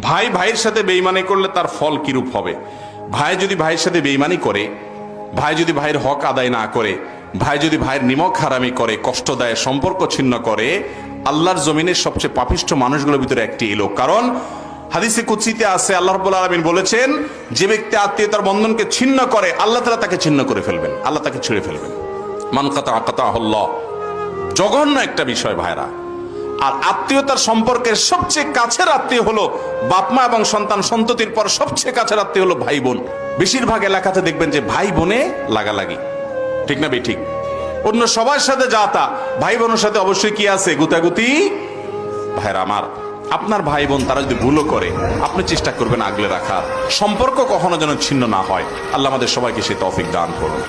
ভাই ভাইয়ের সাথে বেঈমানি করলে তার ফল কিরূপ হবে? ভাই যদি ভাইয়ের সাথে বেঈমানি করে, ভাই যদি ভাইয়ের হক আদায় না করে, ভাই যদি ভাইয়ের নিমক হারামি করে, কষ্ট দেয়, সম্পর্ক ছিন্ন করে, আল্লাহর জমিনের সবচেয়ে পাপিষ্ঠ মানুষগুলোর ভিতরে একটি এই লোক। কারণ হাদিসে কুদসিতে আছে, আল্লাহ রাব্বুল আলামিন বলেছেন, যে ব্যক্তি আত্মীয়তার বন্ধনকে ছিন্ন করে আল্লাহ তাআলা তাকে ছিন্ন করে ফেলবেন, আল্লাহ তাকে ছিঁড়ে ফেলবেন। মান কাতাআ কাতাআহুল্লাহ। জঘন্য একটা বিষয় ভাইরা। আর আত্মীয়তার সম্পর্কের সবচেয়ে কাছের আত্মীয় হলো বাপমা এবং সন্তান সন্ততির পর সবচেয়ে কাছের আত্মীয় হলো ভাই বোন। বেশিরভাগ এলাকাতে দেখবেন যে ভাই বোনে লাগালাগি, ঠিক না ঠিক? অন্য সবার সাথে যা তা, ভাই বোনের সাথে অবশ্যই কি আছে? গুতাগুতি। ভাইরা আমার, আপনার ভাই বোন তারা যদি ভুলও করে, আপনি চেষ্টা করবেন আগলে রাখার, সম্পর্ক কখনো যেন ছিন্ন না হয়। আল্লাহ আমাদের সবাইকে সে তৌফিক দান করুন।